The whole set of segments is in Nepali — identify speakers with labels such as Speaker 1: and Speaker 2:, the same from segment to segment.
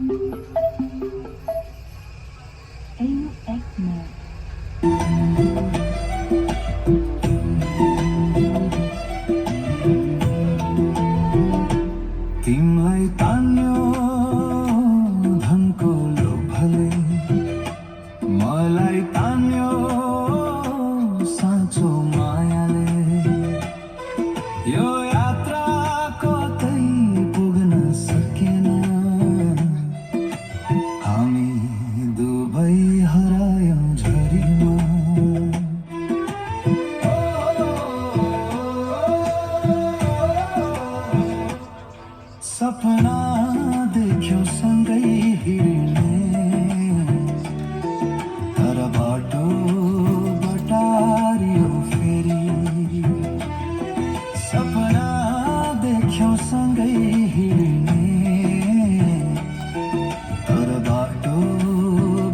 Speaker 1: AUX mode.
Speaker 2: तिमलाई तान्यो धनको लोभले, मलाई तान्यो साँचो मायाले। यो यात्रा कतै पुग्न सकेन, हामी दुवै हरायौं झरीमा। सपना देख्यौ सँगै हिँड्ने, तर बाटो बटारियो फेरि। सपना देख्यौ सँगै हिँड्ने, तर बाटो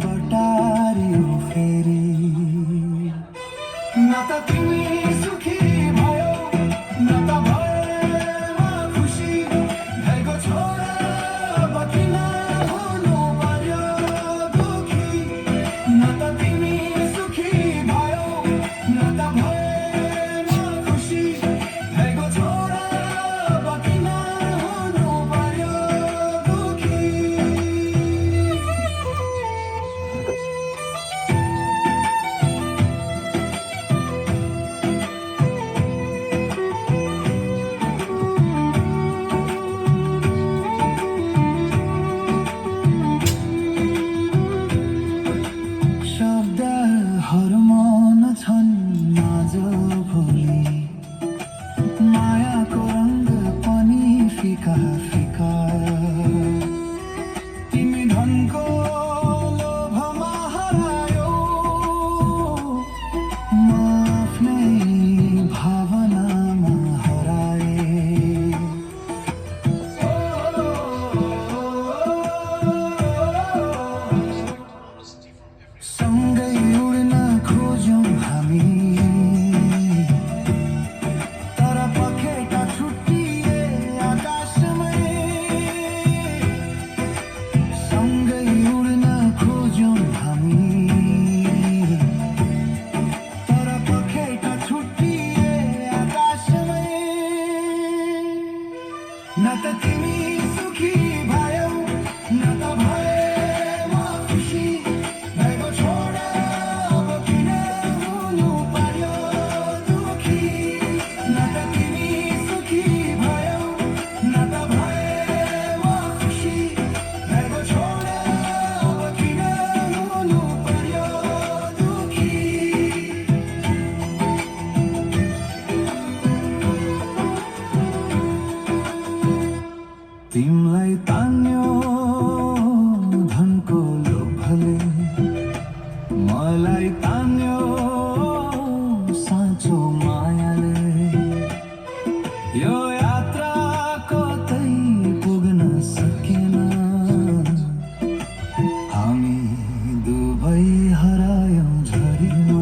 Speaker 2: बटारियो फेरि। न त तिमी सुखी भयो, न त भएमा खुसी। भएको छोरा अब किन हुनु पर्यो दुखी। न त तिमी सुखी भयो, न त भएमा खुसी। भएको छोरा अब किन हुनु पर्यो दुखी। शब्दहरूमा नछन् नाज भोलि, मायाको रङ्ग पनि फिका फिका। तिमी धनको लोभमा हरायौ, म आफ्नै भावनामा हराए। सँगै उड्न खोज्यौं हामी, तर पखेटा छुट्टिए आकाशमै। सँगै उड्न खोज्यौं हामी, तर पखेटा छुट्टिए आकाशमै। न त तिमी सुखी भयौ, न त भएमा खुसी। भएको छोरा अब किन हुनु पर्यो दुखी। न त तिमी सुखी भयौ, न त भएमा खुसी। भएको छोरा अब किन हुनु पर्यो दुखी। तिमलाई तान्यो धनको लोभले, मलाई तान्यो साँचो मायाले। यो यात्रा कतै पुग्न सकेन, हामी दुवै हरायौं झरीमा।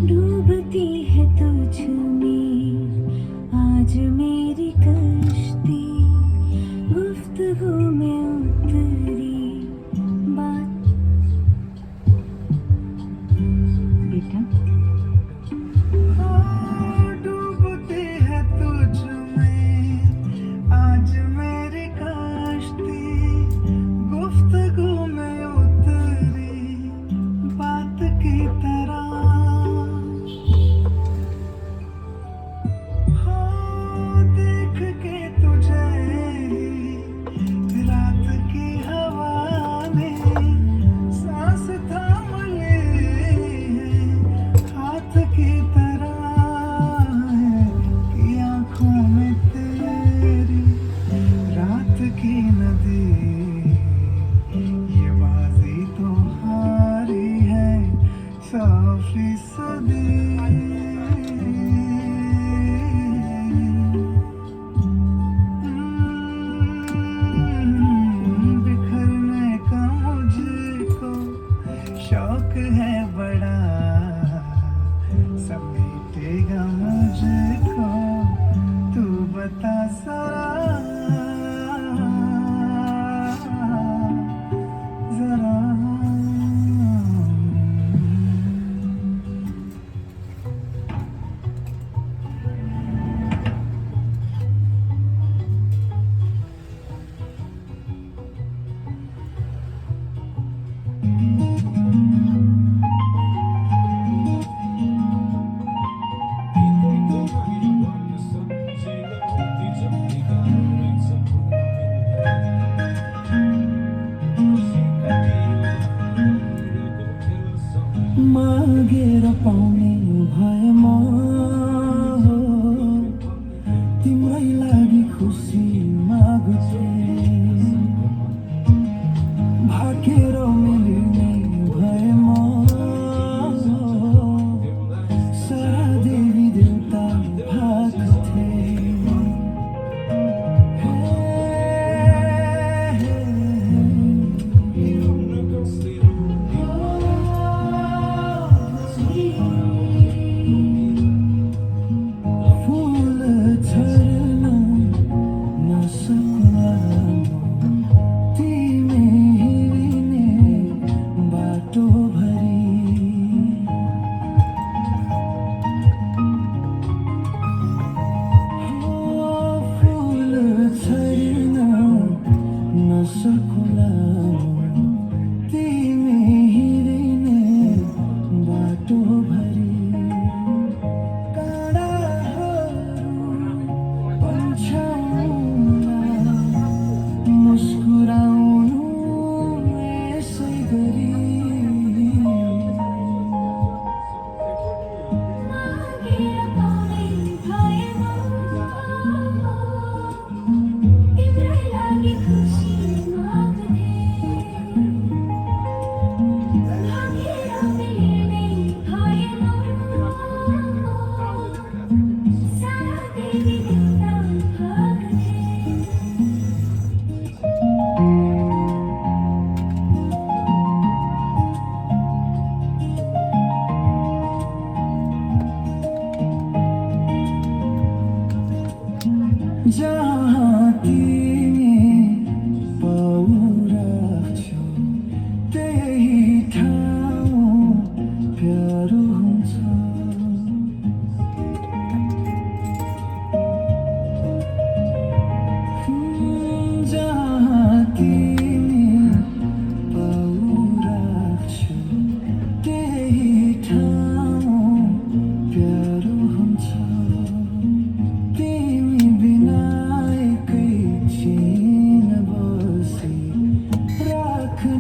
Speaker 1: डूबती है तुझ में आज मेरी कश्ती, गुफ्तगू में उतरी बात। बेटा
Speaker 2: डूबती है तुझ में आज मेरी कश्ती, गुफ्तगू में उतरी बात की तरह। हाँ, देख के तुझे रात की हवा ने सांस थाम ली है, हाथ की तरह है कि आंखों में तेरी रात की नदी। ये बाजी तो हारी है 100%। बिखरने का मुझको शौक है बड़ा, समेटेगा मुझको तू बता जरा। मागेर पाउने भएमा हो, तिम्रै लागि खुसी माग्थे। भाकेर मिल्ने भएमा हो, सारा देवी देवता भाग्थे।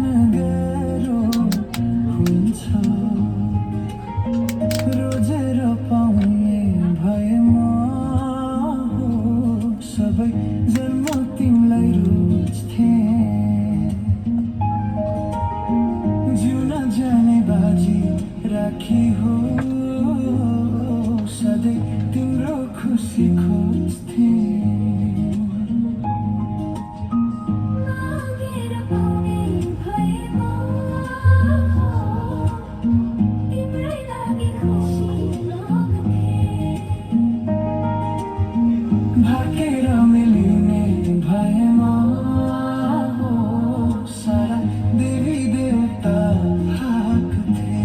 Speaker 2: मन गरो हुन्छ रोजेर पाउने भएमा हो सबै जन्म तिमीलाई रोज्थे जिउन जाने बाजी राखी हो सधैँ तिम्रो खुसी खोज्थे
Speaker 1: मागेर पाउने भएमा तिम्रै लागि खुसी लाग्थे
Speaker 2: भाकेर मिलिने भएमा हो सारा देवी देवता भाग्थे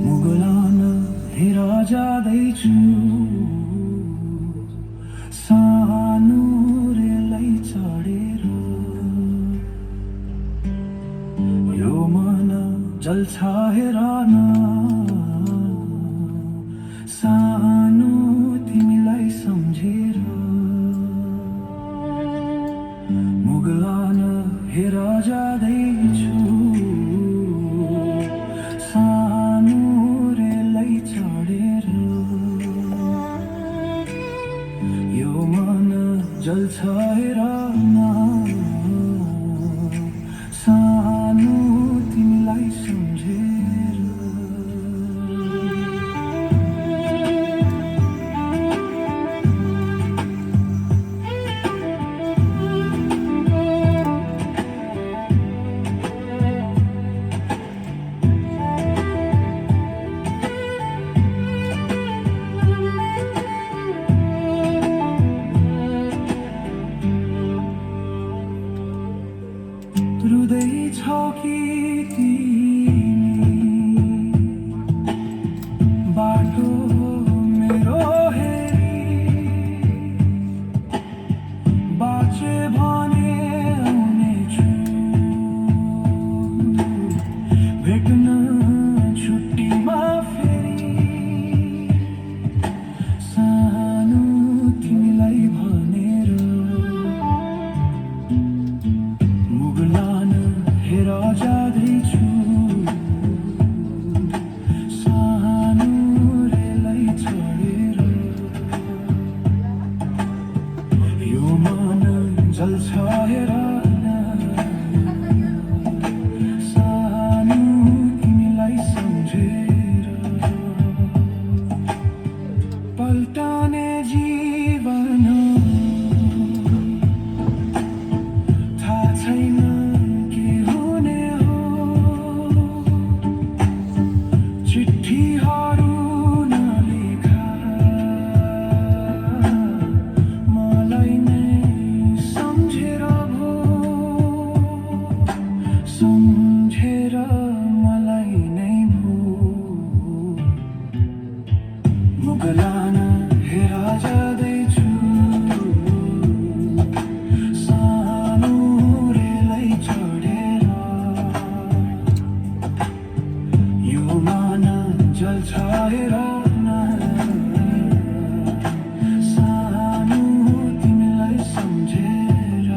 Speaker 2: मुगलान हेर जाँदैछु सानो रेललाई चढेर यो मन जल्छ हेर न सानो तिमीलाई सम्झेर मुगलान हेर जाँदैछु सानो रेललाई चढेर यो मन जल्छ हेर न सानो तिमीलाई सम्झेर रुँदैछौ कि तिमी बाटो मेरो हेरी बाँचे भने आउनेछु भेट्न छुट्टीमा फेरि सानो तिमीलाई भनेर मुगलान हेर जाँदैछु सानो रेललाई चढेर यो मन जल्छ हेर न सानो तिमीलाई सम्झेर पल्टने जीवन थाहा छैन के हुने हो चिठीहरू नलेखा मलाई नै सम्झेर भो सम्झेर मलाई नै भो मुगलान हेर जाँदैछु सानो रेललाई चढेर यो मन जल्छ हेर न सानो तिमीलाई सम्झेर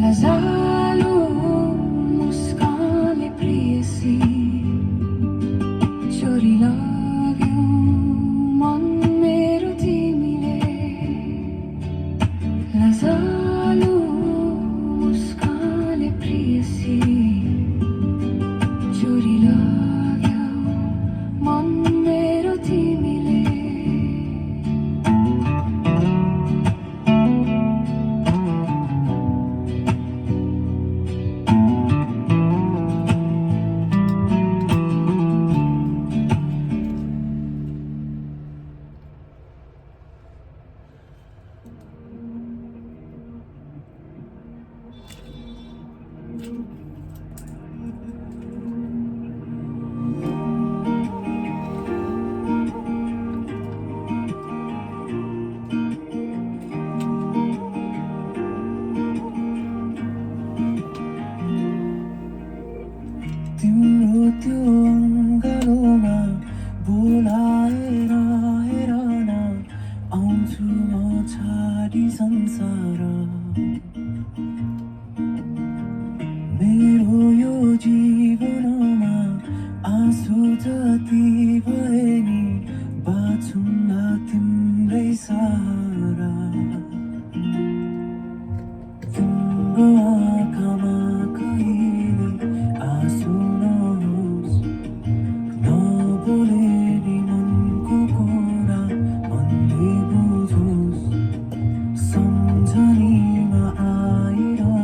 Speaker 1: लजालु मुस्कानले प्रियसी चोरी लाग्यो मन मेरो तिमीले लजालु मुस्कानले प्रियसी चोरी लाग्यो मन मेरो तिमीले
Speaker 2: तिम्रो त्यो अङ्गालोमा बोलाएर हेर न आउँछु म छाडी संसार मेरो यो जीवनमा आँसु जति भए नि बाँचुन्न तिम्रै सहारा तिम्रो आँखामा कहिले आँसु नहोस् नबोले नि मनको कुरा मनले बुझोस् सम्झनीमा आइरहने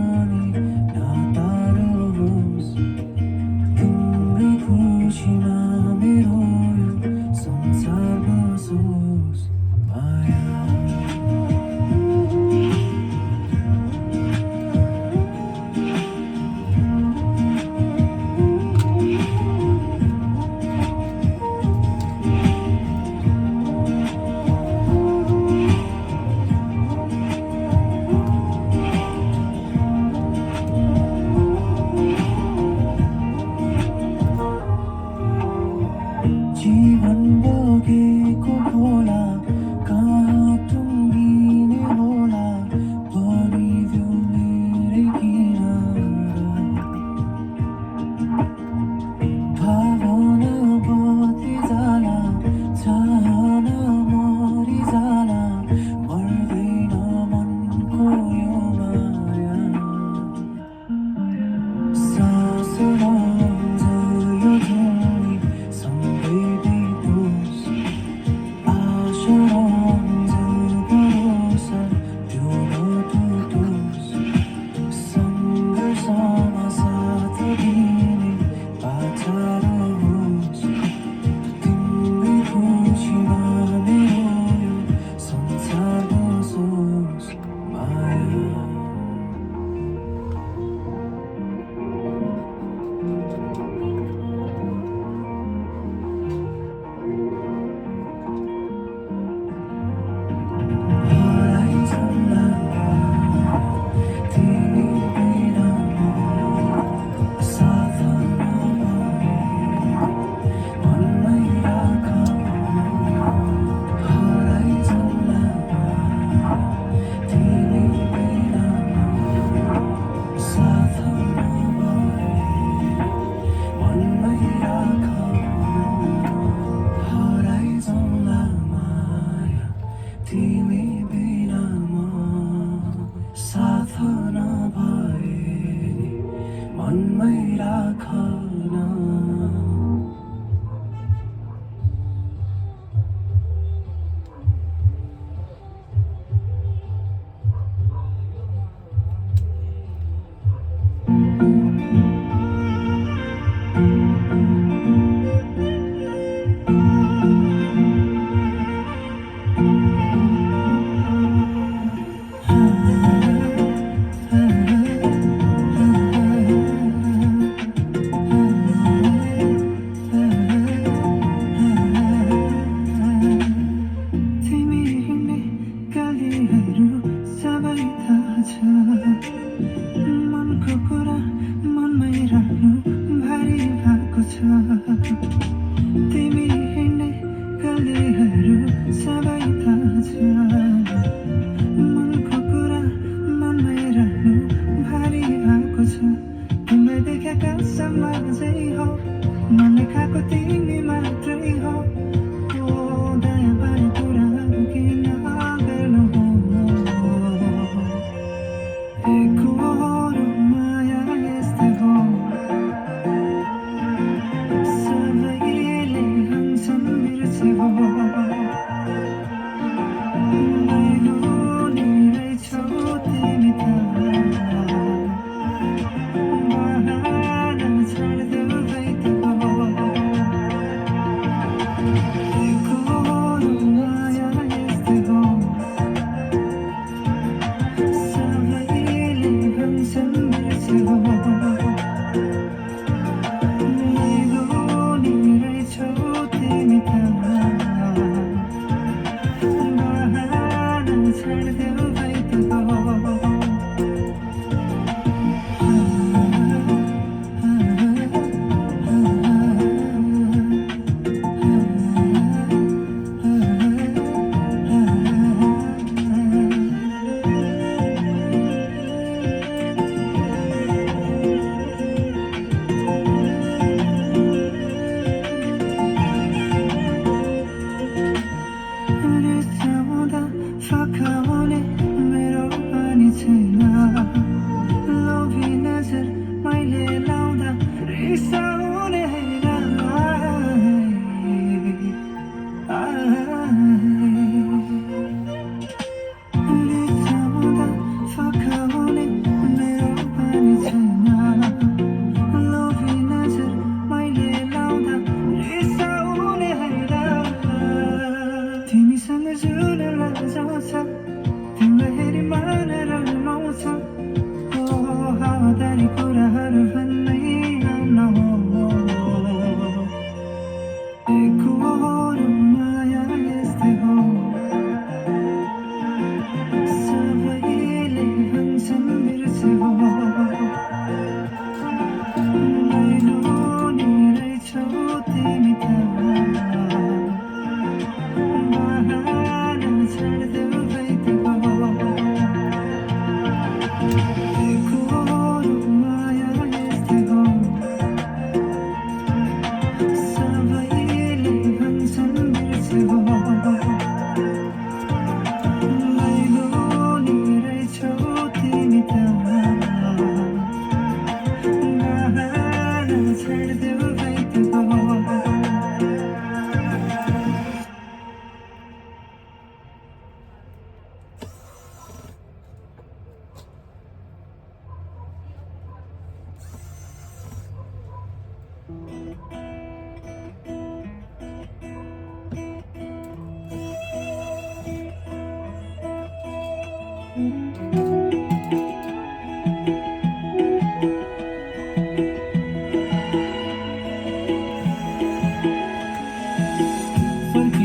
Speaker 2: फर्की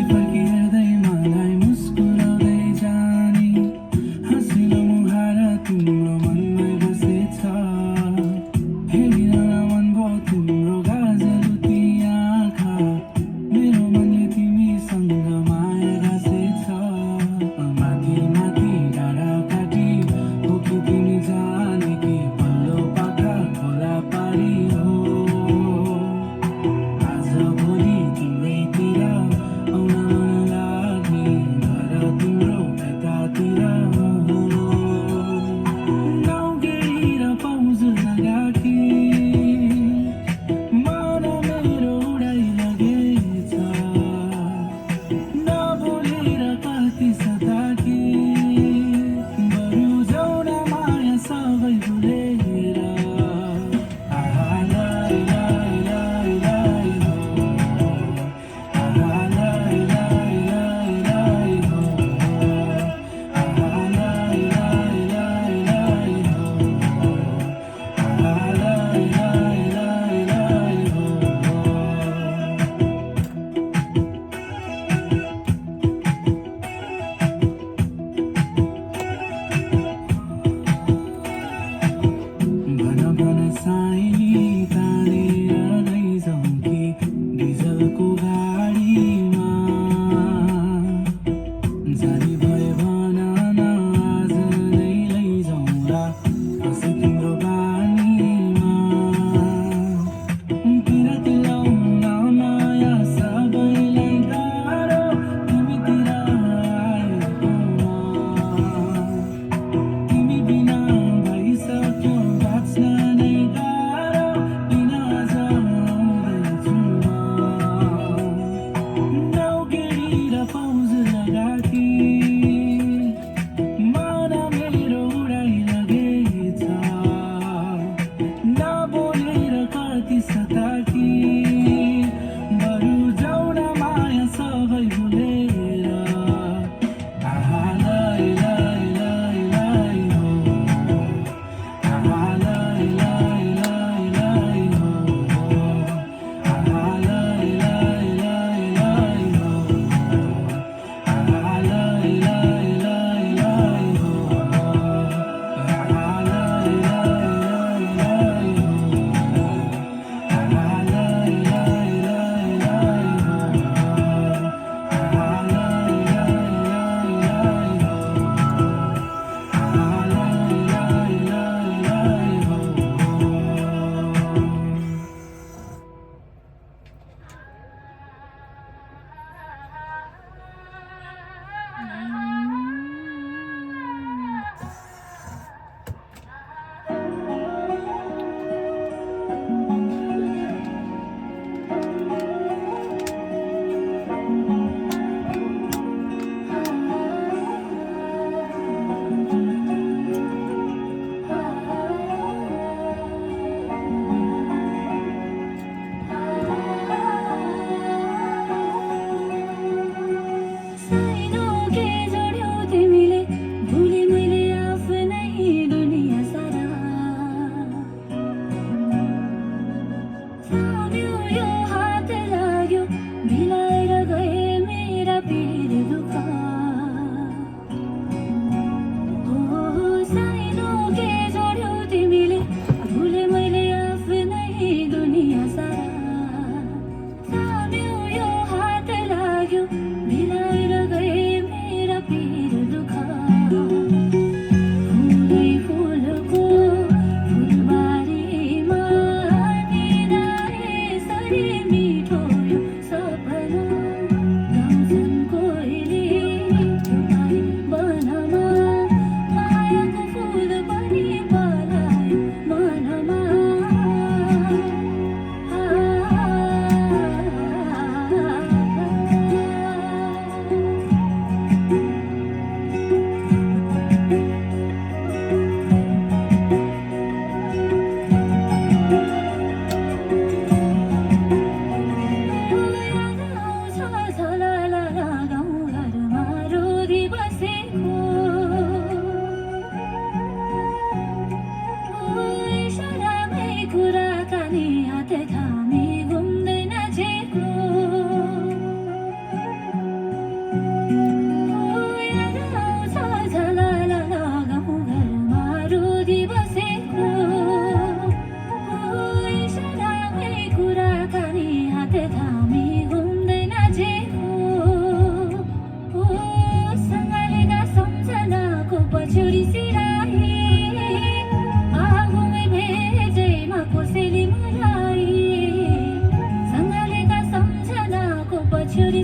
Speaker 2: फर्की हेर्दै मलाई मुस्कुराउँदै जाने हाँसिलो मुहार तिम्रो मनमै बसेछ हेरिरहन मन भयो तिम्रो गाजलु ती आँखा मेरो मनले तिमीसँग माया गाँसेछ माथि माथि डाँडा काटी
Speaker 3: कुराकानी हातै थामी घुम्दैन जेको याद आउँछ झलल गाउँघरमा रुदी बसेको इसारामै कुराकानी हातै थामी घुम्दैन जेको सँगलेका सम्झनाको पछुरी सिराई आगोमै भेजेमा कोसेली मराई सँगलेका सम्झनाको पछुरी